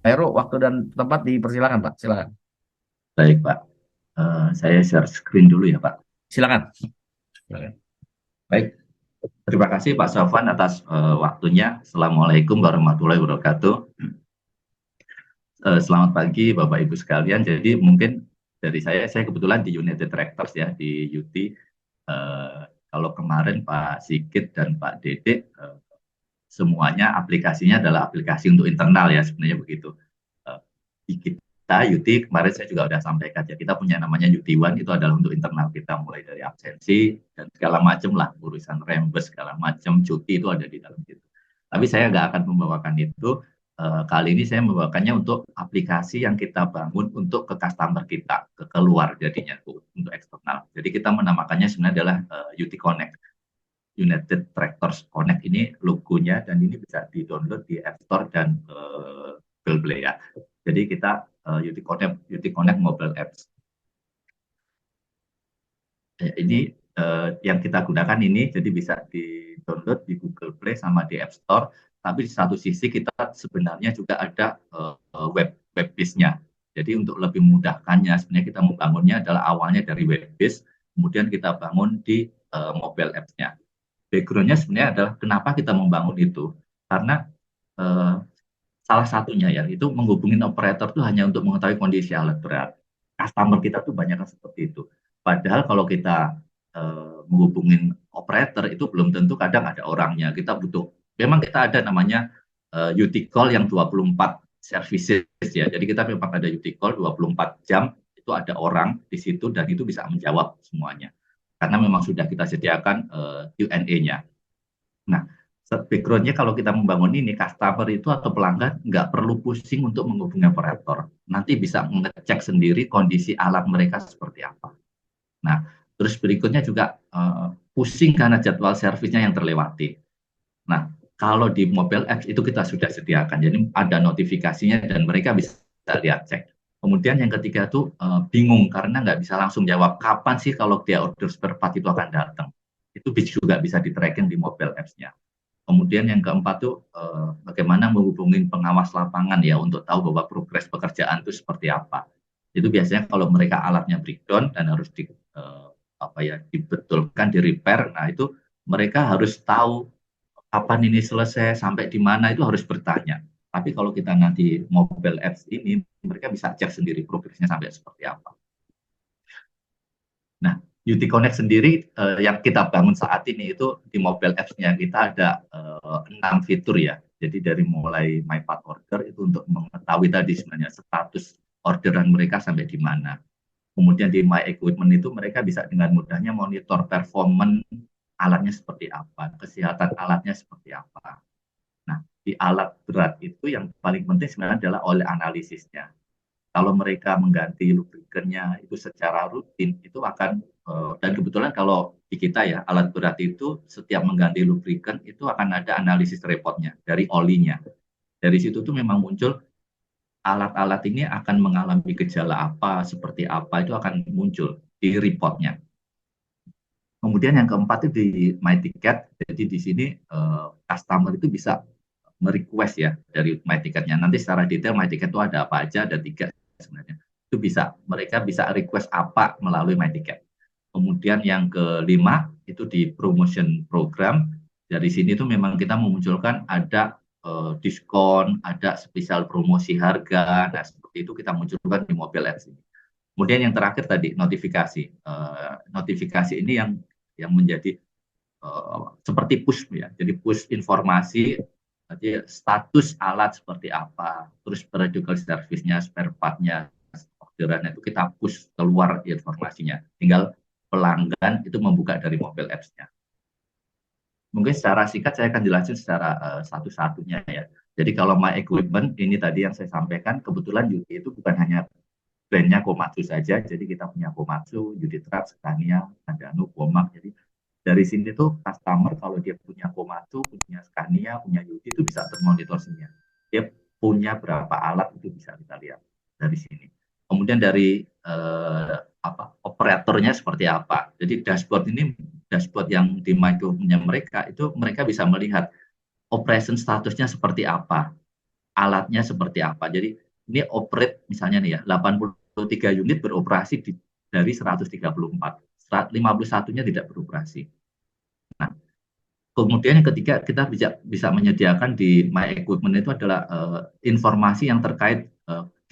Heru, waktu dan tempat dipersilakan, Pak. Silakan. Baik, Pak. Saya share screen dulu ya, Pak. Silakan. Silakan. Baik, terima kasih Pak Sofwan atas waktunya. Assalamualaikum warahmatullahi wabarakatuh. Selamat pagi Bapak Ibu sekalian. Jadi mungkin dari saya kebetulan di United Tractors ya, di UT. Kalau kemarin Pak Sigit dan Pak Dede, semuanya aplikasinya adalah aplikasi untuk internal ya, sebenarnya begitu. Eh, di kita Yuti kemarin saya juga sudah sampaikan ya, kita punya namanya Yuti One, itu adalah untuk internal kita, mulai dari absensi dan segala macam lah, urusan rembes segala macam cuti itu ada di dalam situ. Tapi saya nggak akan membawakan itu. Kali ini saya membawakannya untuk aplikasi yang kita bangun untuk ke customer kita, ke keluar jadinya untuk eksternal. Jadi kita menamakannya sebenarnya adalah UT Connect. United Tractors Connect ini logonya, dan ini bisa di-download di App Store dan Google Play ya. Jadi kita UT Connect Mobile Apps. Ini yang kita gunakan ini, jadi bisa di-download di Google Play sama di App Store. Tapi di satu sisi kita sebenarnya juga ada web base-nya. Jadi untuk lebih memudahkannya, sebenarnya kita membangunnya adalah awalnya dari web base, kemudian kita bangun di mobile apps-nya. Background-nya sebenarnya adalah kenapa kita membangun itu. Karena eh, salah satunya ya, itu menghubungi operator itu hanya untuk mengetahui kondisi alat berat. Customer kita tuh banyak yang seperti itu. Padahal kalau kita menghubungin operator itu belum tentu kadang ada orangnya. Kita butuh, memang kita ada namanya UT call yang 24 services ya. Jadi kita memang ada UT call 24 jam, itu ada orang di situ dan itu bisa menjawab semuanya. Karena memang sudah kita sediakan Q&A-nya. Nah, background-nya kalau kita membangun ini, customer itu atau pelanggan nggak perlu pusing untuk menghubungi operator. Nanti bisa mengecek sendiri kondisi alat mereka seperti apa. Nah, terus berikutnya juga pusing karena jadwal servisnya yang terlewati. Nah, kalau di mobile apps itu kita sudah sediakan, jadi ada notifikasinya dan mereka bisa lihat cek. Kemudian yang ketiga tuh bingung karena nggak bisa langsung jawab kapan sih kalau dia order spare part itu akan datang. Itu juga bisa di-tracking di mobile apps-nya. Kemudian yang keempat tuh bagaimana menghubungi pengawas lapangan ya untuk tahu bahwa progres pekerjaan itu seperti apa. Itu biasanya kalau mereka alatnya breakdown dan harus apa ya, dibetulkan, di repair. Nah, itu mereka harus tahu kapan ini selesai, sampai di mana, itu harus bertanya. Tapi kalau kita nanti mobile apps ini, mereka bisa cek sendiri progresnya sampai seperti apa. Nah, UT Connect sendiri yang kita bangun saat ini itu di mobile apps-nya kita ada 6 fitur ya. Jadi dari mulai My Part Order itu untuk mengetahui tadi sebenarnya status orderan mereka sampai di mana. Kemudian di My Equipment itu mereka bisa dengan mudahnya monitor performance alatnya seperti apa, kesehatan alatnya seperti apa. Nah, di alat berat itu yang paling penting sebenarnya adalah oil analisisnya. Kalau mereka mengganti lubrikannya itu secara rutin, itu akan, dan kebetulan kalau di kita ya, alat berat itu setiap mengganti lubrikan itu akan ada analisis reportnya dari olinya. Dari situ tuh memang muncul alat-alat ini akan mengalami gejala apa, seperti apa, itu akan muncul di reportnya. Kemudian yang keempat itu di My Ticket, jadi di sini customer itu bisa merequest ya dari My Ticketnya. Nanti secara detail My Ticket itu ada apa aja, ada tiga sebenarnya. Itu bisa, mereka bisa request apa melalui My Ticket. Kemudian yang kelima itu di promotion program. Dari sini tuh memang kita memunculkan ada diskon, ada spesial promosi harga. Nah, seperti itu kita munculkan di mobile apps ini. Kemudian yang terakhir tadi notifikasi. Notifikasi ini yang menjadi seperti push ya. Jadi push informasi, jadi status alat seperti apa, terus periodical service-nya, spare part-nya, orderan itu kita push keluar informasinya. Tinggal pelanggan itu membuka dari mobile apps-nya. Mungkin secara singkat saya akan jelasin secara satu-satunya ya. Jadi kalau My Equipment ini tadi yang saya sampaikan, kebetulan Yuki itu bukan hanya brandnya Komatsu saja, jadi kita punya Komatsu, Unitrap, Scania, Nagano, Komak. Jadi dari sini tuh customer kalau dia punya Komatsu, punya Scania, punya Yuki itu bisa termonitor semuanya. Dia punya berapa alat itu bisa kita lihat dari sini. Kemudian dari operatornya seperti apa. Jadi dashboard ini, dashboard yang di micro punya mereka itu mereka bisa melihat operation statusnya seperti apa. alatnya seperti apa. Jadi ini operate misalnya nih ya, 83 unit beroperasi dari 134. 51-nya tidak beroperasi. Nah, kemudian yang ketiga kita bisa menyediakan di My Equipment itu adalah informasi yang terkait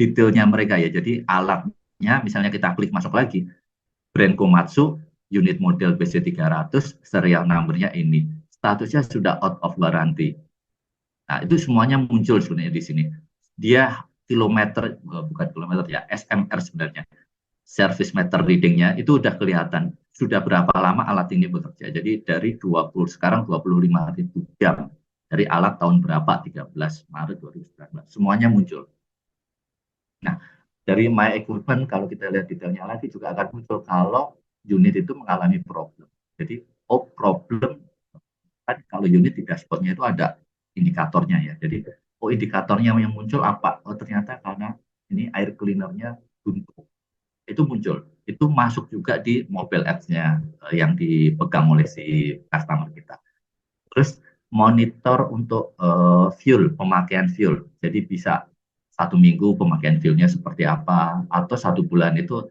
detailnya mereka ya. Jadi alatnya misalnya kita klik masuk lagi, brand Komatsu, unit model BC300, serial number-nya ini. Statusnya sudah out of warranty. Nah, itu semuanya muncul sebenarnya di sini. Dia kilometer, bukan kilometer ya, SMR sebenarnya. Service meter reading-nya itu udah kelihatan. Sudah berapa lama alat ini bekerja. Jadi dari 20, sekarang 25.000 jam. Dari alat tahun berapa, 13 Maret 2019. Semuanya muncul. Nah, dari My Equipment, kalau kita lihat detailnya lagi juga akan muncul kalau unit itu mengalami problem. Jadi, oh problem, kan kalau unit di dashboardnya itu ada indikatornya ya. Jadi, oh indikatornya yang muncul apa? Oh ternyata karena ini air cleanernya buntu. Itu muncul. Itu masuk juga di mobile apps-nya yang dipegang oleh si customer kita. Terus monitor untuk fuel, pemakaian fuel. Jadi bisa 1 minggu pemakaian fuelnya seperti apa, atau 1 bulan itu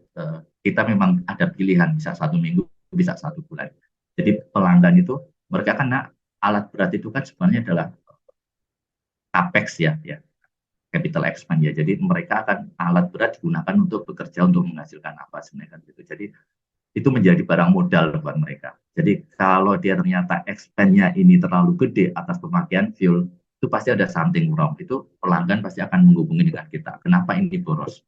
kita memang ada pilihan, bisa 1 minggu, bisa 1 bulan. Jadi pelanggan itu, mereka kan alat berat itu kan sebenarnya adalah capex ya, capital expense ya. Jadi mereka akan alat berat digunakan untuk bekerja untuk menghasilkan apa sebenarnya kan gitu. Jadi itu menjadi barang modal buat mereka. Jadi kalau dia ternyata expense-nya ini terlalu gede atas pemakaian fuel, itu pasti ada something wrong. Itu pelanggan pasti akan menghubungi dengan kita. Kenapa ini boros?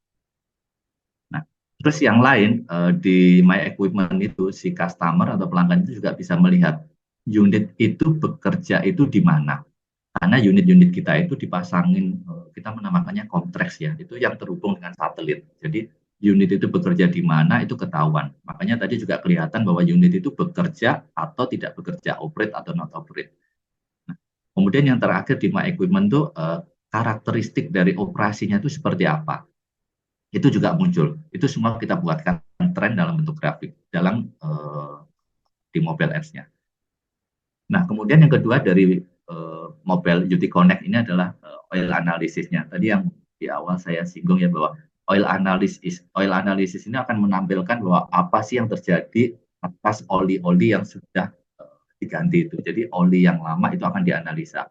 Nah, terus yang lain di My Equipment itu si customer atau pelanggan itu juga bisa melihat unit itu bekerja itu di mana. Karena unit-unit kita itu dipasangin, kita menamakannya kompleks ya, itu yang terhubung dengan satelit. Jadi unit itu bekerja di mana itu ketahuan. Makanya tadi juga kelihatan bahwa unit itu bekerja atau tidak bekerja, operate atau not operate. Nah, kemudian yang terakhir di My Equipment itu karakteristik dari operasinya itu seperti apa. Itu juga muncul. Itu semua kita buatkan tren dalam bentuk grafik dalam di mobile apps-nya. Nah, kemudian yang kedua dari mobile UT Connect ini adalah oil analysisnya. Tadi yang di awal saya singgung ya bahwa oil analysis ini akan menampilkan bahwa apa sih yang terjadi atas oli-oli yang sudah diganti itu. Jadi oli yang lama itu akan dianalisa.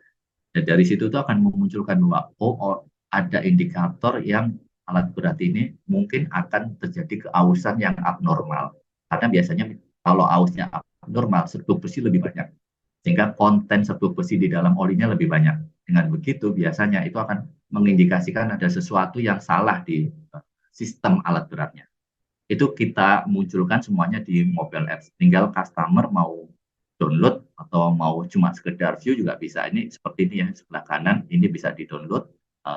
Dan dari situ itu akan memunculkan bahwa ada indikator yang alat berat ini mungkin akan terjadi keausan yang abnormal. Karena biasanya kalau ausnya abnormal, serbuk besi lebih banyak sehingga konten serbuk besi di dalam olinya lebih banyak. Dengan begitu biasanya itu akan mengindikasikan ada sesuatu yang salah di sistem alat beratnya. Itu kita munculkan semuanya di mobile apps. Tinggal customer mau download atau mau cuma sekedar view juga bisa. Ini seperti ini ya, sebelah kanan ini bisa di-download,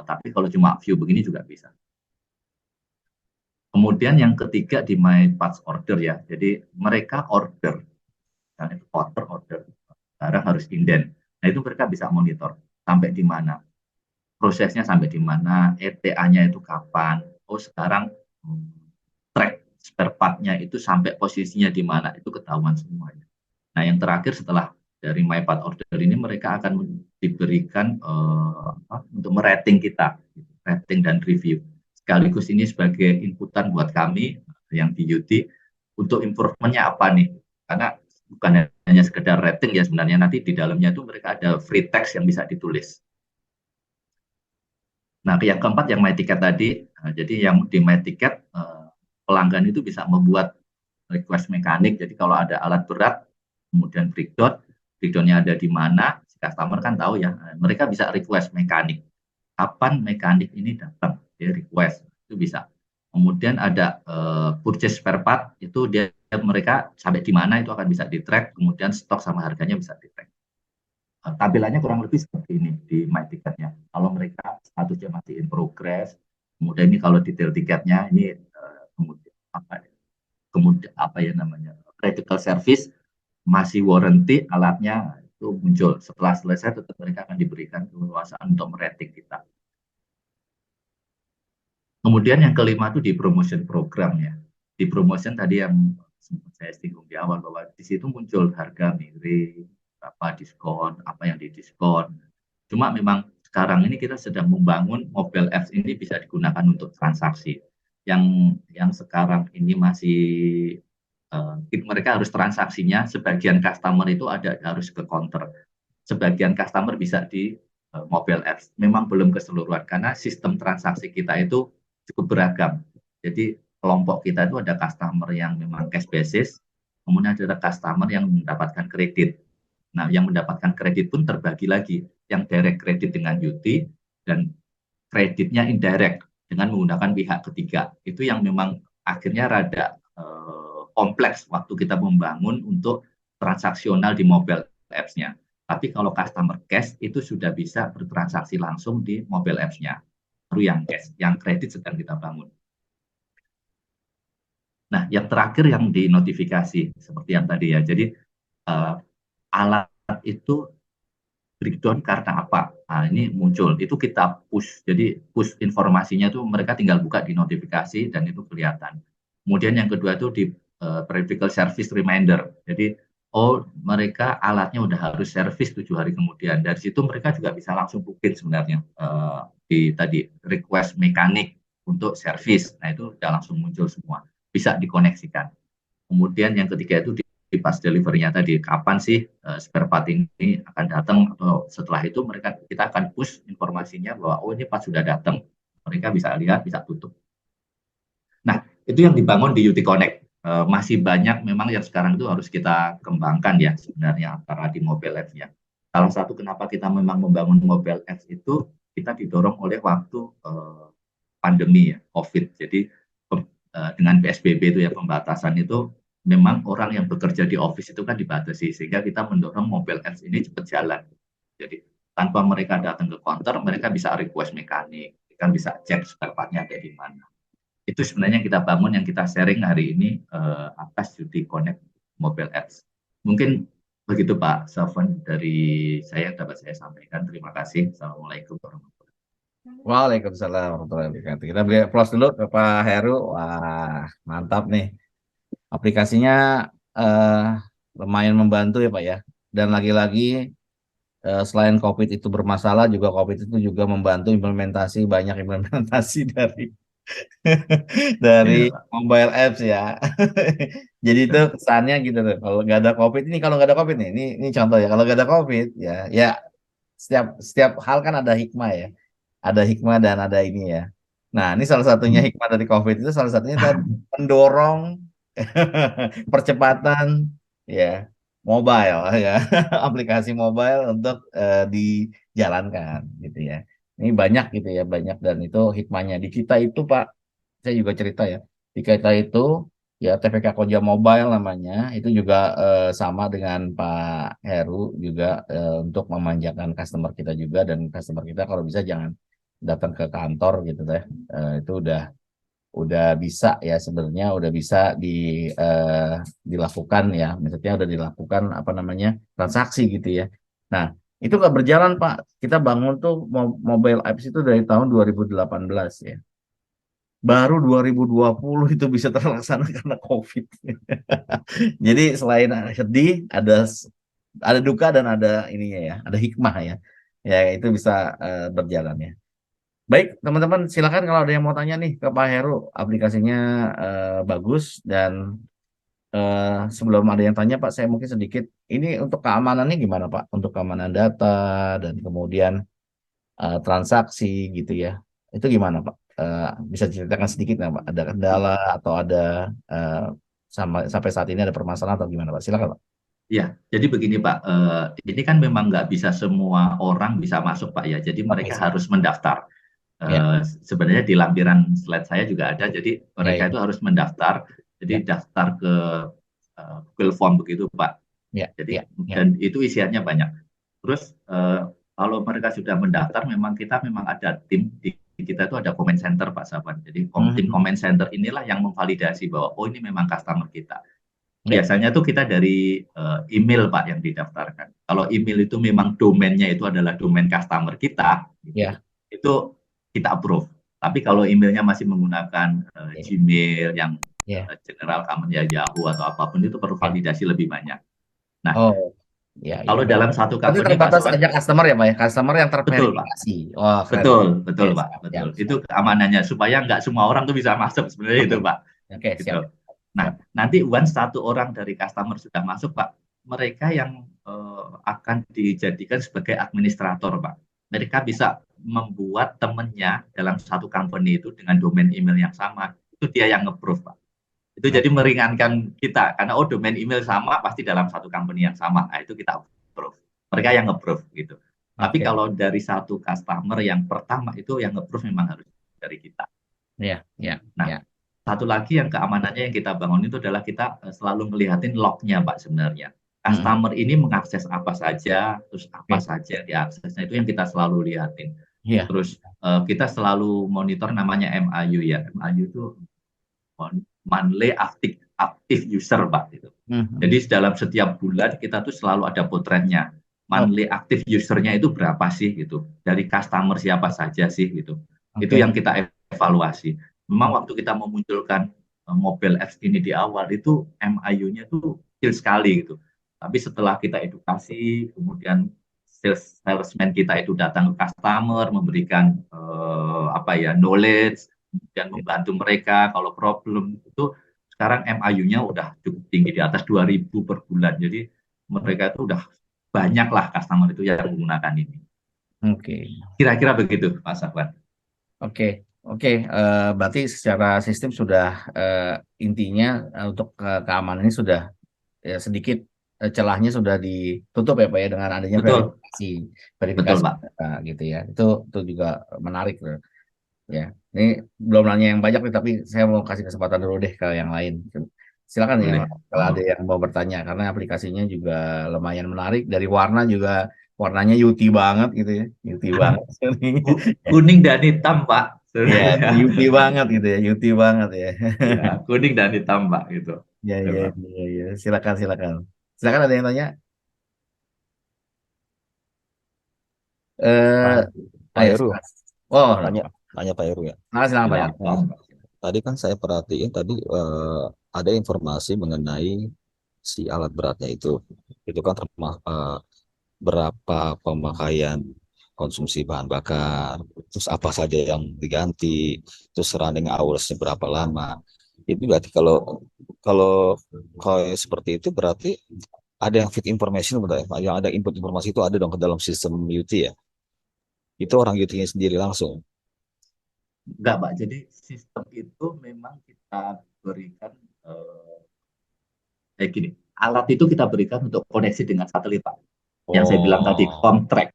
tapi kalau cuma view begini juga bisa. Kemudian yang ketiga di My Parts Order ya. Jadi mereka order, dan itu order, barang harus inden. Nah itu mereka bisa monitor sampai di mana, prosesnya sampai di mana, ETA-nya itu kapan. Oh sekarang track spare part-nya itu sampai posisinya di mana, itu ketahuan semuanya. Nah yang terakhir setelah dari My Part Order ini mereka akan diberikan untuk merating kita, rating dan review. Sekaligus ini sebagai inputan buat kami yang di UT untuk improvementnya apa nih, karena bukan hanya sekedar rating ya sebenarnya, nanti di dalamnya itu mereka ada free text yang bisa ditulis. Nah yang keempat yang My Ticket tadi, jadi yang di My Ticket pelanggan itu bisa membuat request mekanik, jadi kalau ada alat berat kemudian breakdownnya ada di mana, si customer kan tahu ya, mereka bisa request mekanik, kapan mekanik ini datang, dia request, itu bisa. Kemudian ada purchase spare part, itu dia mereka sampai di mana itu akan bisa di-track, kemudian stok sama harganya bisa di-track. Tampilannya kurang lebih seperti ini di My Ticketnya. Kalau mereka statusnya masih in progress, kemudian ini kalau detail tiketnya ini kemudian apa ya namanya, critical service, masih warranty alatnya itu muncul. Setelah selesai tetap mereka akan diberikan keleluasaan untuk merating kita. Kemudian yang kelima itu di promotion program ya. Di promotion tadi yang saya singgung di awal bahwa di situ muncul harga miring, apa diskon, apa yang didiskon. Cuma memang sekarang ini kita sedang membangun mobile apps ini bisa digunakan untuk transaksi. Yang sekarang ini masih mereka harus transaksinya, sebagian customer itu harus ke counter, sebagian customer bisa di mobile apps. Memang belum keseluruhan karena sistem transaksi kita itu cukup beragam. Jadi kelompok kita itu ada customer yang memang cash basis, kemudian ada customer yang mendapatkan kredit. Nah, yang mendapatkan kredit pun terbagi lagi, yang direct kredit dengan UT dan kreditnya indirect dengan menggunakan pihak ketiga. Itu yang memang akhirnya rada kompleks waktu kita membangun untuk transaksional di mobile apps-nya. Tapi kalau customer cash itu sudah bisa bertransaksi langsung di mobile apps-nya. Baru yang cash, yang kredit sedang kita bangun. Nah, yang terakhir yang di notifikasi seperti yang tadi ya. Jadi alat itu breakdown karena apa? Nah, ini muncul. Itu kita push. Jadi push informasinya tuh mereka tinggal buka di notifikasi dan itu kelihatan. Kemudian yang kedua itu di periodical service reminder. Jadi oh mereka alatnya udah harus service 7 hari kemudian. Dari situ mereka juga bisa langsung booking sebenarnya di tadi request mekanik untuk service. Nah itu udah langsung muncul semua. Bisa dikoneksikan. Kemudian yang ketiga itu di pas delivery-nya tadi, kapan sih spare part ini akan datang, atau setelah itu kita akan push informasinya bahwa oh ini pas sudah datang. Mereka bisa lihat, bisa tutup. Nah, itu yang dibangun di UT Connect. Masih banyak memang yang sekarang itu harus kita kembangkan ya sebenarnya antara di mobile apps-nya. Salah satu kenapa kita memang membangun mobile apps itu kita didorong oleh waktu pandemi ya, COVID. Jadi dengan PSBB itu ya pembatasan itu memang orang yang bekerja di office itu kan dibatasi sehingga kita mendorong mobile apps ini cepat jalan. Jadi tanpa mereka datang ke counter, mereka bisa request mekanik, kan bisa cek spare part-nya ada di mana. Itu sebenarnya yang kita bangun, yang kita sharing hari ini atas UT Connect mobile apps. Mungkin begitu Pak Safwan dari saya yang dapat saya sampaikan. Terima kasih. Assalamualaikum warahmatullahi wabarakatuh. Waalaikumsalam warahmatullahi wabarakatuh. Kita beri aplaus dulu ke Pak Heru. Wah, mantap nih. Aplikasinya eh, lumayan membantu ya Pak ya. Dan lagi-lagi selain COVID itu bermasalah, juga COVID itu juga membantu implementasi, banyak implementasi dari dari Iya, Pak. mobile apps ya. Jadi itu Ya. kesannya gitu tuh. Kalau nggak ada COVID ini, kalau nggak ada COVID nih, ini contoh ya. Kalau nggak ada COVID ya, ya setiap setiap hal kan ada hikmah ya. Ada hikmah dan ada ini ya. Nah, ini salah satunya Hmm. hikmah dari COVID itu salah satunya tadi mendorong percepatan ya mobile ya aplikasi mobile untuk dijalankan gitu ya. Ini banyak gitu ya, banyak dan itu hikmahnya di kita itu Pak. Saya juga cerita ya. Di kita itu ya TPK Koja Mobile namanya itu juga sama dengan Pak Heru juga untuk memanjakan customer kita juga dan customer kita kalau bisa jangan datang ke kantor gitu deh. Itu udah bisa ya sebenarnya udah bisa dilakukan ya maksudnya udah dilakukan apa namanya transaksi gitu ya. Nah itu nggak berjalan Pak, kita bangun tuh mobile apps itu dari tahun 2018 ya, baru 2020 itu bisa terlaksana karena COVID. Jadi selain sedih ada duka dan ada ininya ya, ada hikmah ya, ya itu bisa berjalan ya. Baik, teman-teman, silakan kalau ada yang mau tanya nih ke Pak Heru. Aplikasinya bagus dan sebelum ada yang tanya, Pak, saya mungkin sedikit ini untuk keamanannya gimana, Pak? Untuk keamanan data dan kemudian transaksi gitu ya. Itu gimana, Pak? Bisa ceritakan sedikit nggak, Pak? Ada kendala atau ada eh, sampai saat ini ada permasalahan atau gimana, Pak? Silakan, Pak. Ya, jadi begini Pak, ini kan memang nggak bisa semua orang bisa masuk Pak ya, jadi Oke, mereka siap. harus mendaftar. Ya, Sebenarnya di lampiran slide saya juga ada, jadi ya, mereka ya, itu harus mendaftar, jadi ya, daftar ke Google Form begitu Pak. ya, Jadi ya, ya, dan itu isiannya banyak. Terus kalau mereka sudah mendaftar, memang kita memang ada tim di kita itu ada comment center Pak Saban. Jadi tim Mhm. comment center inilah yang memvalidasi bahwa oh ini memang customer kita. Ya, Biasanya tuh kita dari email Pak yang didaftarkan. Kalau email itu memang domainnya itu adalah domain customer kita, gitu, ya, itu kita approve. Tapi kalau emailnya masih menggunakan ya, Gmail yang ya. general common ya Yahoo atau apapun itu perlu Ya. validasi lebih banyak. Nah, Oh. Ya, ya. Kalau dalam satu Berarti company Pak terbatas Sofwan, aja customer ya, Pak ya? Customer yang betul Pak. terverifikasi. Wah, keren. Betul, Oke, betul Pak, siap, betul. siap, Itu siap. keamanannya supaya nggak semua orang tuh bisa masuk sebenarnya itu Oke, Pak. oke, Gitu. siap, Nah, siap. nanti once satu orang dari customer sudah masuk Pak, mereka yang akan dijadikan sebagai administrator Pak. Mereka bisa membuat temennya dalam satu company itu dengan domain email yang sama. Itu dia yang nge-approve Pak. Itu jadi Oke, meringankan kita karena oh domain email sama pasti dalam satu company yang sama. Nah, itu kita approve. Mereka yang approve gitu. Tapi oke. kalau dari satu customer yang pertama itu yang approve memang harus dari kita. Ya, ya, Nah, ya. satu lagi yang keamanannya yang kita bangun itu adalah kita selalu ngelihatin lognya Pak sebenarnya. Mm-mm. Customer ini mengakses apa saja, terus apa Oke, saja diaksesnya itu yang kita selalu lihatin. iya. Terus kita selalu monitor namanya MAU ya. MAU itu monthly active user Pak gitu. Jadi Mhm. dalam setiap bulan kita tuh selalu ada potretnya. Monthly Oke, active usernya itu berapa sih gitu. Dari customer siapa saja sih gitu. Itu oke, yang kita evaluasi. Memang oke. waktu kita memunculkan mobile apps ini di awal itu MIU-nya tuh kecil sekali gitu. Tapi setelah kita edukasi, kemudian salesman kita itu datang ke customer, memberikan apa ya knowledge, kemudian membantu mereka kalau problem itu sekarang MIU-nya udah cukup tinggi di atas 2.000 per bulan. Jadi mereka itu udah banyak lah customer itu yang menggunakan ini. Oke. Kira-kira begitu, Pak Safwan. Oke, oke. Berarti secara sistem sudah intinya untuk keamanan ini sudah sedikit celahnya sudah ditutup ya Pak ya dengan adanya Betul, betul verifikasi Pak. data gitu ya. Itu juga menarik loh. Ya, ini belum nanya yang banyak nih, tapi saya mau kasih kesempatan dulu deh ke yang lain. Silakan ya, Boleh. kalau ada Oh. yang mau bertanya, karena aplikasinya juga lumayan menarik. Dari warna juga, warnanya Yuti banget gitu ya, Yuti banget. Kuning dan hitam, Pak. Ya, Sebenarnya. Yuti banget gitu ya, Yuti banget ya. Ya, kuning dan hitam, Pak, gitu. Ya, Ya, ya, Pak. ya, ya. Silakan, silakan. Silakan ada yang tanya? Pak, Eh, Pak ayo, Heru, silakan. Oh, tanya, tanya Pak Heru ya. silakan Pak. Silakan, Eh, Pak. Tadi kan saya perhatiin tadi ada informasi mengenai si alat beratnya itu. Itu kan berapa pemakaian konsumsi bahan bakar, terus apa saja yang diganti, terus running hoursnya berapa lama. Itu berarti kalau kalau kalau seperti itu berarti ada yang feed information, betul ya? Yang ada input informasi itu ada dong ke dalam sistem UT ya. Itu orang UT-nya sendiri langsung. Enggak, Pak. Jadi sistem itu memang kita berikan gini. Alat itu kita berikan untuk koneksi dengan satelit, Pak. Yang saya bilang tadi, Oh, contract.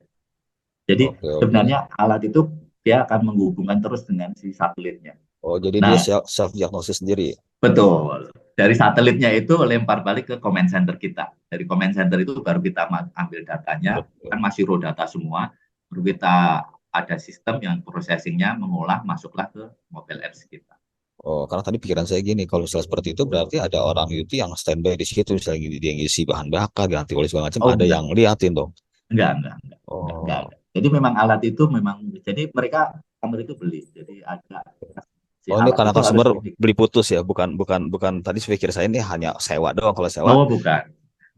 Jadi oke oke. sebenarnya alat itu dia akan menghubungkan terus dengan si satelitnya. Oh, jadi dia Nah, self diagnosis sendiri. betul. Dari satelitnya itu lempar balik ke command center kita. Dari command center itu baru kita ambil datanya, Betul. kan masih raw data semua. Baru kita ada sistem yang processingnya mengolah, masuklah ke mobile apps kita. Oh, karena tadi pikiran saya gini, kalau misalnya seperti itu berarti ada orang itu yang standby di situ, misalnya dia ngisi bahan bakar, ganti oli segala macam, Oh, ada yang enggak. liatin dong. Enggak Oh, ada. Jadi memang alat itu memang, jadi mereka kamera itu beli. Jadi ada si oh ini alat karena itu harus customer ini. beli putus ya, bukan bukan bukan tadi saya pikir saya ini hanya sewa doang. Kalau sewa, Oh, bukan.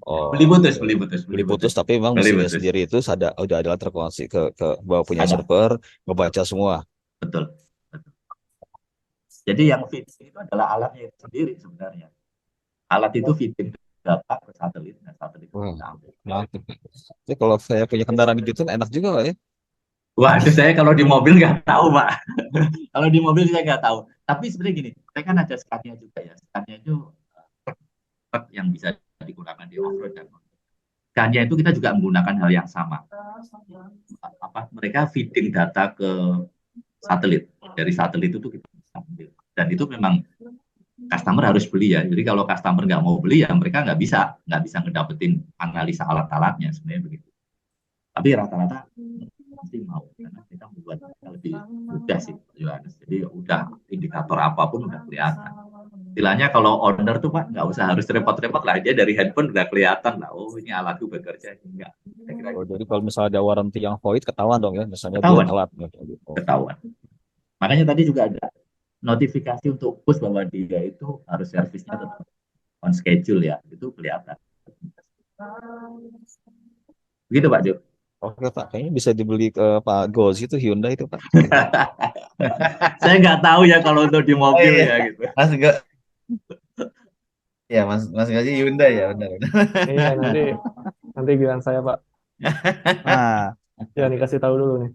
Beli oh putus, oke. beli putus, beli Beli putus putus. tapi memang Beli mesinnya putus. sendiri itu udah ada terkoneksi ke bawah punya Ada. server, ngebaca semua. Betul. Betul. Jadi yang feeding itu adalah alatnya itu sendiri sebenarnya. Alat itu feeding data ke satelit, dan satelit itu Wah, kita ambil. mantap. Jadi kalau saya punya kendaraan gitu enak juga Pak ya. Waduh, saya kalau di mobil nggak tahu, Pak. Kalau di mobil saya nggak tahu. Tapi sebenarnya gini, saya kan ada Scania juga ya. Scania itu yang bisa digunakan di off-road dan Scania itu kita juga menggunakan hal yang sama. Apa mereka feeding data ke satelit. Dari satelit itu kita bisa ambil. Dan itu memang customer harus beli ya. Jadi kalau customer nggak mau beli ya mereka nggak bisa ngedapetin analisa alat-alatnya sebenarnya begitu. Tapi rata-rata pasti mau karena kita membuat lebih mudah sih, Yohanes. Jadi udah indikator apapun udah kelihatan. Istilahnya kalau owner tuh Pak nggak usah harus repot-repot lah, dia dari handphone udah kelihatan lah. Oh ini alatku bekerja enggak. Saya kira Oh, gitu. jadi kalau misalnya ada warranty yang void ketahuan dong ya, misalnya dia Ketahuan, telat. Oh, ketahuan. Makanya tadi juga ada notifikasi untuk push bahwa dia itu harus servisnya tetap on schedule ya, itu kelihatan. Begitu Pak Jo. Oke Pak, kayaknya bisa dibeli ke Pak Gols itu Hyundai itu Pak. Saya nggak tahu ya kalau untuk di Oh mobil iya, ya gitu. Mas enggak, ya Mas Gaji Hyundai ya benar benar. Iya, nanti nanti bilang saya Pak. Nah, Ya dikasih tahu dulu nih.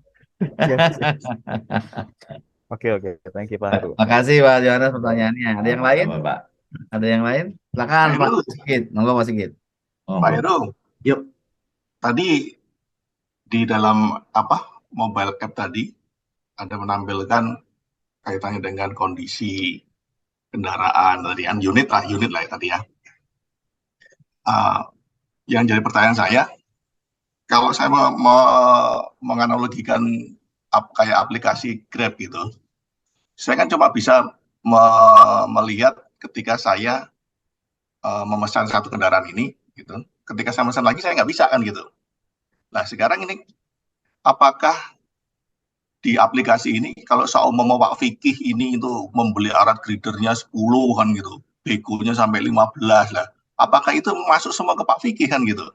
oke oke, thank you Pak Heru. Makasih Pak Johannes pertanyaannya. Ada yang lain? Sama Pak. Ada yang lain? Silakan Pak Pak Heru, Sigit. Monggo Pak Sigit. Oh, Pak Heru, yuk. tadi di dalam mobile app tadi ada menampilkan kaitannya dengan kondisi kendaraan tadi kan unit lah ya tadi ya. Yang jadi pertanyaan saya, kalau saya menganalogikan kayak aplikasi Grab gitu, saya kan cuma bisa melihat ketika saya memesan satu kendaraan ini gitu. Ketika saya memesan lagi saya nggak bisa kan gitu. Nah sekarang ini apakah di aplikasi ini kalau seumpama Pak Fikih ini itu membeli alat gridernya 10 kan gitu, begonya sampai 15 lah. Apakah itu masuk semua ke Pak Fikih kan gitu?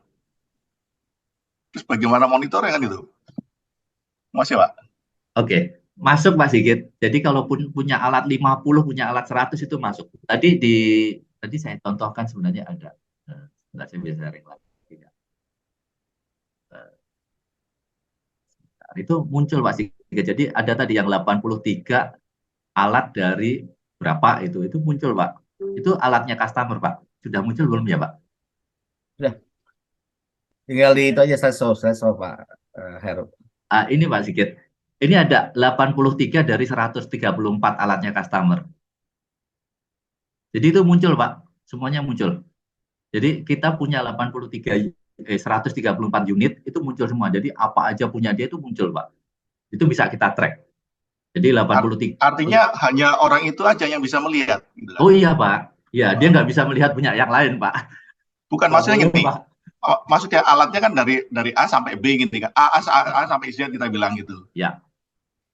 Terus bagaimana monitornya kan gitu? Masih Pak? Oke, masuk Pak Sigit. Jadi kalaupun punya alat 50, punya alat 100 itu masuk. Tadi saya contohkan sebenarnya ada. Sebentar saya bisa sharing lagi. Itu muncul Pak Sigit. Jadi ada tadi yang 83 alat dari berapa itu muncul Pak. Itu alatnya customer Pak. Sudah muncul belum ya Pak? Sudah. Tinggal di itu aja saya so Pak Heru. Ini Pak Sigit. Ini ada 83 dari 134 alatnya customer. Jadi itu muncul Pak. Semuanya muncul. Jadi kita punya 134 unit itu muncul semua. Jadi apa aja punya dia itu muncul Pak. Itu bisa kita track. Jadi 83. Artinya hanya orang itu aja yang bisa melihat. Gitu kan? Oh iya Pak. Ya, dia nggak bisa melihat punya yang lain Pak. Bukan maksudnya Boleh, gini. Pak. Maksudnya alatnya kan dari A sampai B gitu kan. A sampai Z kita bilang gitu. Ya.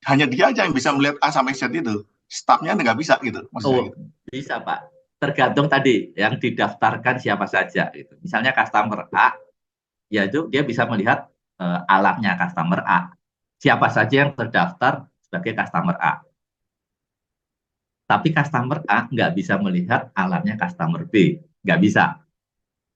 Hanya dia aja yang bisa melihat A sampai Z itu. Stafnya nggak bisa gitu. Maksudnya gitu. Bisa Pak. Tergantung tadi yang didaftarkan siapa saja. Gitu. Misalnya customer A, yaitu dia bisa melihat alatnya customer A. Siapa saja yang terdaftar sebagai customer A. Tapi customer A nggak bisa melihat alatnya customer B. Nggak bisa.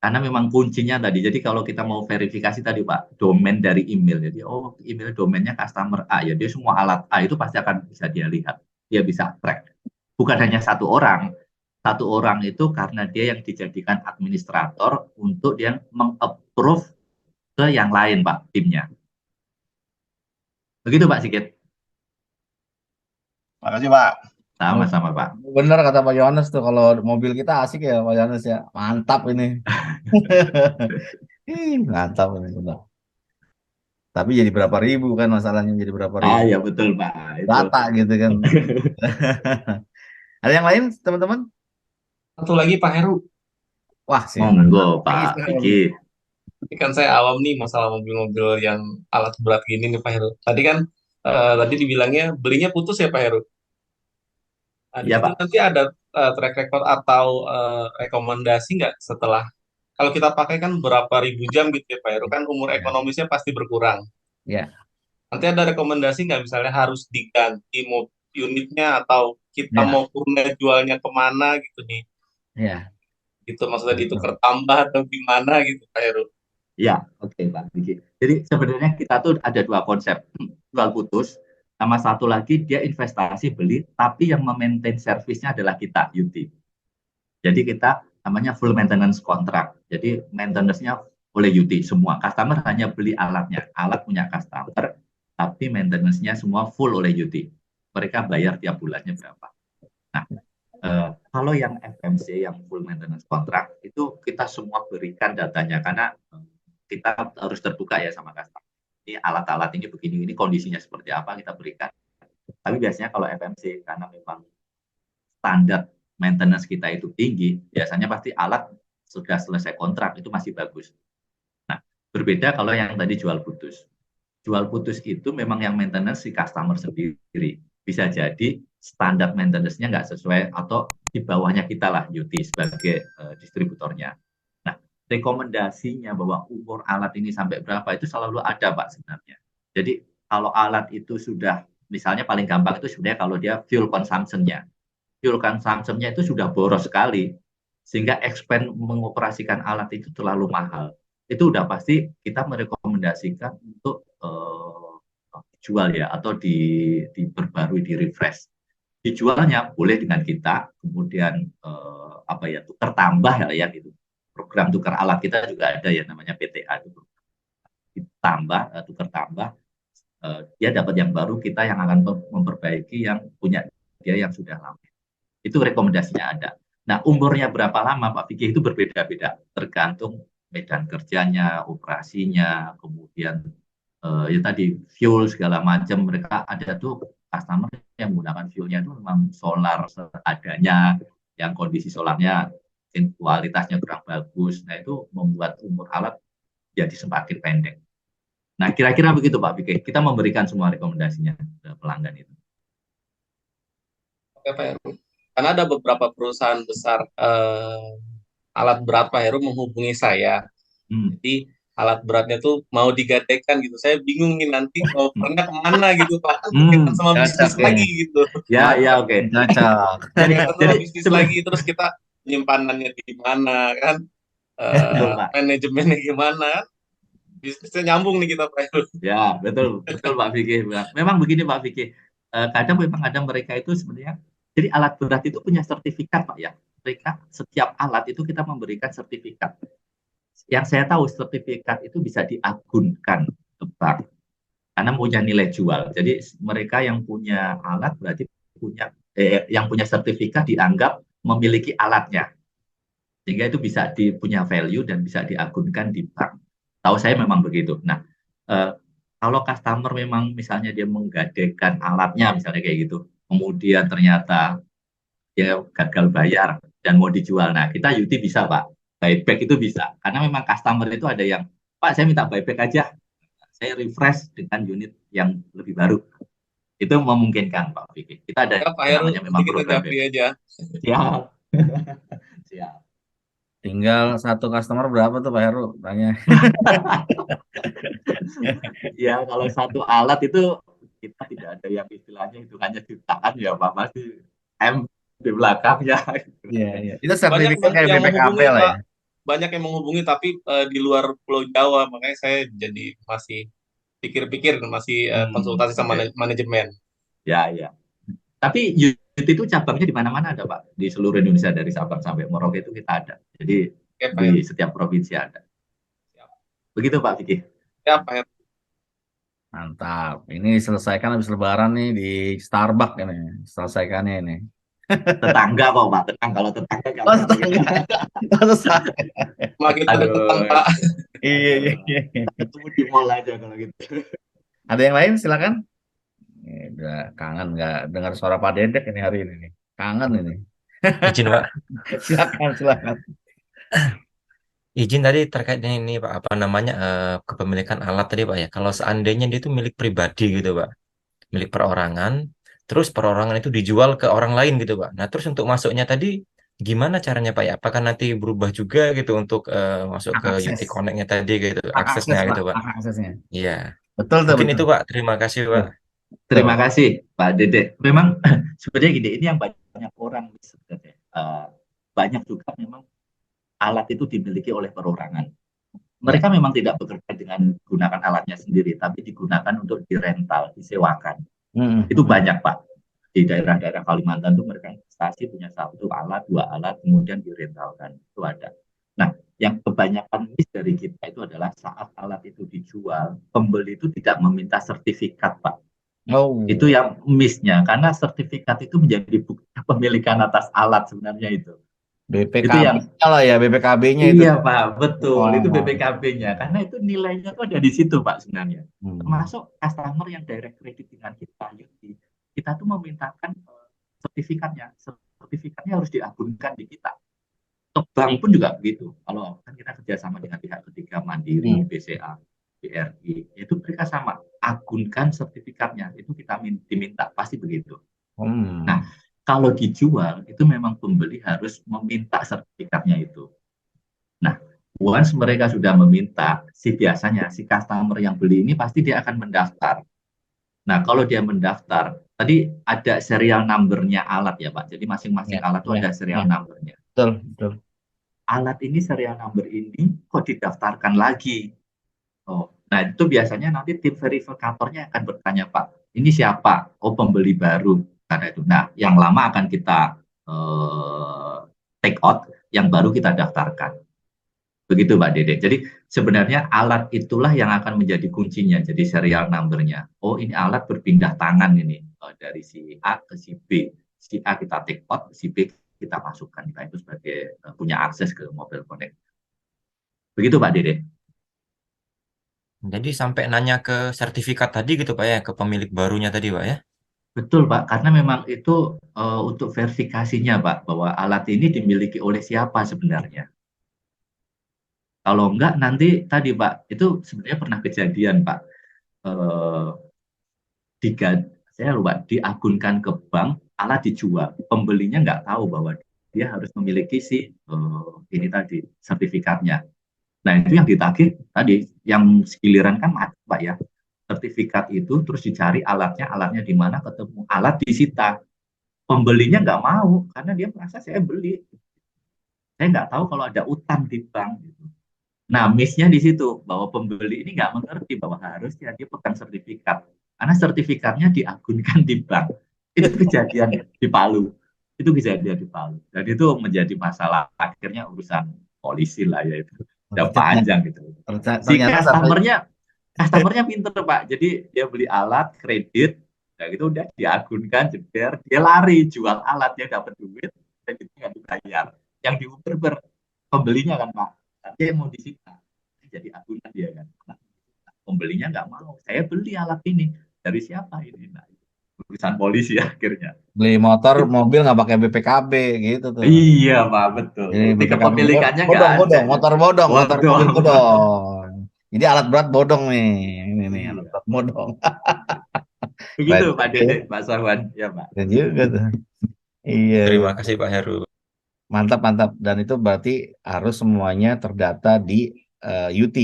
Karena memang kuncinya tadi. Jadi kalau kita mau verifikasi tadi Pak, domain dari email. Jadi email domainnya customer A. Ya dia semua alat A itu pasti akan bisa dia lihat. Dia bisa track. Bukan hanya satu orang. Satu orang itu karena dia yang dijadikan administrator untuk dia meng-approve ke yang lain Pak, timnya. Begitu Pak Sigit. Makasih Pak. Sama-sama Pak. Bener kata Pak Yohanes tuh, kalau mobil kita asik ya Pak Yohanes ya. Mantap ini. Mantap ini benar. Tapi jadi berapa ribu kan masalahnya, jadi berapa ribu. Ya betul Pak. Data gitu kan. Ada yang lain teman-teman? Satu lagi Pak Heru. Wah sih. Monggo Pak Vicky. Ini kan saya awam nih masalah mobil-mobil yang alat berat gini nih Pak Heru. Tadi kan tadi dibilangnya belinya putus ya Pak Heru. Nah, Iya itu Pak. nanti ada track record atau rekomendasi nggak setelah kalau kita pakai kan berapa ribu jam gitu ya Pak Heru, kan umur ekonomisnya pasti berkurang. Ya. Nanti ada rekomendasi nggak misalnya harus diganti unitnya atau kita Ya. mau punya jualnya kemana gitu nih. Ya. Gitu maksudnya ditukar tambah atau gimana gitu Pak Heru. Ya, oke Pak Vicky. Jadi sebenarnya kita tuh ada dua konsep. Jual putus, sama satu lagi dia investasi beli, tapi yang memaintain servisnya adalah kita, UT. Jadi kita namanya full maintenance contract. Jadi maintenance-nya oleh UT semua. Customer hanya beli alatnya. Alat punya customer, tapi maintenance-nya semua full oleh UT. Mereka bayar tiap bulannya berapa. Nah, kalau yang FMC, yang full maintenance contract, itu kita semua berikan datanya. Karena kita harus terbuka ya sama customer. Ini alat-alat ini begini, ini kondisinya seperti apa kita berikan. Tapi biasanya kalau FMC, karena memang standar maintenance kita itu tinggi, biasanya pasti alat sudah selesai kontrak itu masih bagus. Nah, berbeda kalau yang tadi jual putus. Jual putus itu memang yang maintenance si customer sendiri. Bisa jadi standar maintenance-nya nggak sesuai atau di bawahnya kita lah UT sebagai distributornya. Nah, rekomendasinya bahwa umur alat ini sampai berapa itu selalu ada Pak sebenarnya. Jadi kalau alat itu sudah, misalnya paling gampang itu sebenarnya kalau dia fuel consumption-nya. Fuel consumption-nya itu sudah boros sekali, sehingga expense mengoperasikan alat itu terlalu mahal. Itu udah pasti kita merekomendasikan untuk dijual ya, atau diperbarui, di refresh. Dijualnya boleh dengan kita, kemudian apa ya, tukar tambah ya gitu. Program tukar alat kita juga ada ya, namanya PTA itu. Ditambah, tukar tambah, dia dapat yang baru, kita yang akan memperbaiki yang punya dia yang sudah lama. Itu rekomendasinya ada. Nah, umurnya berapa lama Pak Fikih itu berbeda-beda, tergantung medan kerjanya, operasinya, kemudian ya tadi fuel segala macam. Mereka ada tuh customer yang menggunakan fuelnya itu memang solar seadanya, yang kondisi solarnya kualitasnya kurang bagus. Nah, itu membuat umur alat jadi semakin pendek. Nah, kira-kira begitu Pak Fikih. Kita memberikan semua rekomendasinya ke pelanggan itu. Oke, Pak Heru. Karena ada beberapa perusahaan besar alat berat Pak Heru menghubungi saya. Jadi alat beratnya tuh mau digadaikan gitu. Saya bingung nih nanti opernya kemana gitu Pak. Kita sama bisnis lagi gitu. Ya, oke. Cocok. Jadi sama bisnis lagi, terus kita penyimpanannya di mana kan? Manajemennya gimana? Bisnisnya nyambung nih kita Pak Heru. Ya, betul Pak Fikih. Memang begini Pak Fikih. Kadang memang ada mereka itu sebenarnya, jadi alat berat itu punya sertifikat Pak ya. Mereka setiap alat itu kita memberikan sertifikat. Yang saya tahu sertifikat itu bisa diagunkan ke bank karena punya nilai jual. Jadi mereka yang punya alat berarti yang punya sertifikat dianggap memiliki alatnya, sehingga itu bisa punya value dan bisa diagunkan di bank. Tahu saya memang begitu. Nah, kalau customer memang misalnya dia menggadaikan alatnya misalnya kayak gitu, kemudian ternyata dia gagal bayar dan mau dijual, nah kita UT bisa Pak, buyback itu bisa, karena memang customer itu ada yang, Pak saya minta buyback aja, saya refresh dengan unit yang lebih baru. Itu memungkinkan Pak Fikri. Kita ada ya, Pak Heru, namanya memang kita program japri aja. Siap. Siap. Tinggal satu customer berapa tuh Pak Heru? Tanya. Ya kalau satu alat itu kita tidak ada yang istilahnya hitungannya jutaan ya Pak, masih M di belakangnya. Iya. Itu sertifikat kayak yang BPKB menghubungi lah ya. Pak. Banyak yang menghubungi tapi di luar Pulau Jawa, makanya saya jadi masih pikir-pikir, masih konsultasi sama manajemen. Ya. Tapi unit itu cabangnya di mana-mana ada Pak, di seluruh Indonesia dari Sabang sampai Merauke itu kita ada. Jadi di setiap provinsi ada. Begitu Pak Fikih. Ya Pak Heru. Mantap. Ini selesaikan habis Lebaran nih di Starbucks ini. Selesaikannya ini. Tetangga kok Pak, tenang kalau tetangga. Makin deketan Pak. Iya. Ketemu di mall aja kalau gitu. Ada yang lain silakan. Udah kangen nggak dengar suara Pak Dedek ini hari ini nih. Kangen ini. Izin Pak. Silakan. Izin tadi terkait ini Pak, apa namanya kepemilikan alat tadi Pak ya. Kalau seandainya dia itu milik pribadi gitu Pak, milik perorangan, terus perorangan itu dijual ke orang lain gitu Pak. Nah terus untuk masuknya tadi gimana caranya Pak ya? Apakah nanti berubah juga gitu untuk masuk ke UT Connect-nya tadi gitu, aksesnya gitu Pak? Aksesnya. Iya. Betul. Mungkin itu Pak. Terima kasih Pak. Terima kasih Pak Dede. Memang sebenarnya gini, ini yang banyak orang sebenarnya. Banyak juga memang alat itu dimiliki oleh perorangan. Mereka memang tidak bekerja dengan gunakan alatnya sendiri, tapi digunakan untuk dirental, disewakan. Itu banyak Pak. Di daerah-daerah Kalimantan itu mereka investasi punya satu alat, dua alat, kemudian direntalkan. Itu ada. Nah, yang kebanyakan miss dari kita itu adalah saat alat itu dijual, pembeli itu tidak meminta sertifikat Pak. Itu yang miss-nya, karena sertifikat itu menjadi bukti kepemilikan atas alat sebenarnya itu. BPKB itu yang lah ya, BPKB-nya itu. Iya Pak, betul. Itu BPKB-nya. Karena itu nilainya tuh ada di situ Pak sebenarnya. Termasuk customer yang direct credit dengan kita, kita tuh memintakan sertifikatnya. Sertifikatnya harus diagunkan di kita. Ke bank pun juga begitu. Kalau kan kita kerjasama dengan pihak ketiga, Mandiri, BCA, BRI, itu mereka sama. Agunkan sertifikatnya. Itu kita diminta, pasti begitu. Nah, kalau dijual, itu memang pembeli harus meminta sertifikatnya itu. Nah, Once mereka sudah meminta, biasanya si customer yang beli ini pasti dia akan mendaftar. Nah, kalau dia mendaftar, tadi ada serial number-nya alat ya Pak. Jadi masing-masing Ya, alat itu ya, ada serial ya. number-nya. Betul, betul. Alat ini serial number ini kok didaftarkan lagi? Oh, nah itu biasanya nanti tim verifikatornya akan bertanya, Pak, ini siapa? Oh, pembeli baru. Karena itu. Nah, yang lama akan kita take out, yang baru kita daftarkan. Begitu, Mbak Dede. Jadi sebenarnya alat itulah yang akan menjadi kuncinya, jadi serial number-nya. Oh, ini alat berpindah tangan ini dari si A ke si B. Si A kita take out, si B kita masukkan. Kita itu sebagai punya akses ke Mobile Connect. Begitu, Pak Dede. Jadi sampai nanya ke sertifikat tadi gitu Pak ya, ke pemilik barunya tadi Pak ya. Betul, Pak, karena memang itu untuk verifikasinya, Pak, bahwa alat ini dimiliki oleh siapa sebenarnya. Kalau enggak, nanti tadi, Pak, itu sebenarnya pernah kejadian, Pak. Eh, saya lupa, diagunkan ke bank, alat dijual. Pembelinya nggak tahu bahwa dia harus memiliki si ini tadi, sertifikatnya. Nah, itu yang ditagih tadi, yang giliran kan mati, Pak ya. Sertifikat itu terus dicari alatnya di mana, ketemu alat disita. Pembelinya nggak mau karena dia merasa saya beli. Saya nggak tahu kalau ada utang di bank. Gitu. Nah, miss-nya di situ bahwa pembeli ini nggak mengerti bahwa harusnya dia pegang sertifikat. Karena sertifikatnya diagunkan di bank. Itu kejadian di Palu. Itu kejadian di Palu. Dan itu menjadi masalah akhirnya urusan polisi lah ya itu. Udah panjang gitu. Si customernya pinter Pak. Jadi dia beli alat kredit, ya gitu udah diagunkan, jeder, dia lari jual alat, dia dapat duit, dan itu nggak dibayar. Yang diuber pembelinya kan Pak, dia mau disita, jadi agunan dia kan. Nah, pembelinya nggak mau, saya beli alat ini dari siapa ini? Nah, urusan polisi akhirnya. Beli motor, mobil nggak pakai BPKB gitu tuh. Iya Pak, betul. Bukti kepemilikannya nggak ada. Bodong, motor bodong, motor mobil bodong. Jadi alat berat bodong nih, ini nih alat berat bodong. Begitu Pak Dede, Pak Sarwan, ya Pak. Dan juga tuh. Iya. Terima kasih Pak Heru. Mantap, mantap. Dan itu berarti harus semuanya terdata di UT.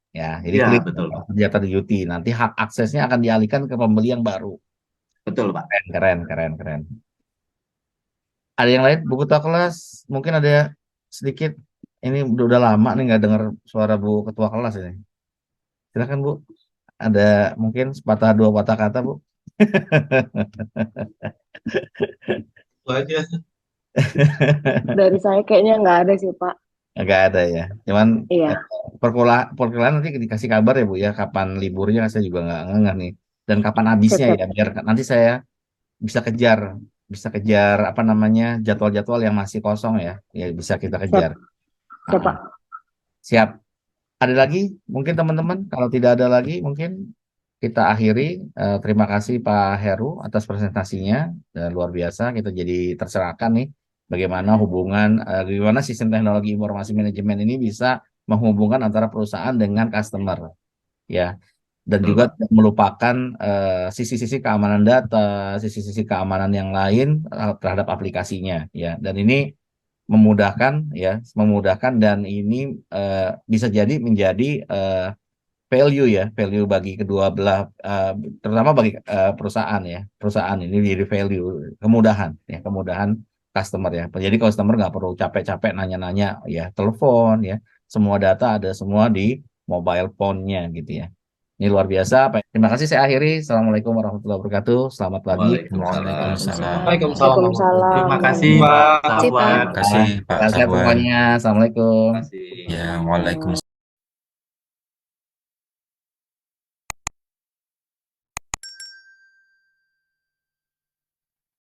Ya, jadi ya, klik betul, Pak. terdata di UT. Nanti hak aksesnya akan dialihkan ke pembeli yang baru. Betul, Pak. Keren. Ada yang lain? Buku tua kelas? Mungkin ada sedikit. Ini udah lama nih nggak dengar suara Bu Ketua kelas ini. Silakan Bu. Ada mungkin sepatah dua patah kata Bu. Dari saya kayaknya nggak ada sih Pak. Nggak ada ya. Cuman Iya. perkuliahan nanti dikasih kabar ya Bu ya. Kapan liburnya saya juga nggak ngeh nih. Dan kapan habisnya ya. Biar nanti saya bisa kejar apa namanya jadwal-jadwal yang masih kosong ya. Ya bisa kita kejar. Siap, Pak. Siap. Ada lagi mungkin teman-teman? Kalau tidak ada lagi mungkin kita akhiri. Terima kasih Pak Heru atas presentasinya. Luar biasa. Kita jadi tercerahkan nih bagaimana bagaimana sistem teknologi informasi manajemen ini bisa menghubungkan antara perusahaan dengan customer, ya. Dan juga melupakan sisi-sisi keamanan data, sisi-sisi keamanan yang lain terhadap aplikasinya, ya. Dan ini memudahkan dan ini bisa jadi menjadi value bagi kedua belah, terutama bagi perusahaan ini jadi value, kemudahan customer ya. Jadi customer nggak perlu capek-capek nanya-nanya ya, telepon ya, semua data ada semua di mobile phone-nya gitu ya. Ini luar biasa. Terima kasih, saya akhiri. Assalamualaikum warahmatullahi wabarakatuh. Selamat pagi. Waalaikumsalam. Terima kasih Pak Sarwan. Terima kasih Pak Sehat Sarwan. semuanya. Assalamualaikum. Terima kasih. Ya, waalaikumsalam.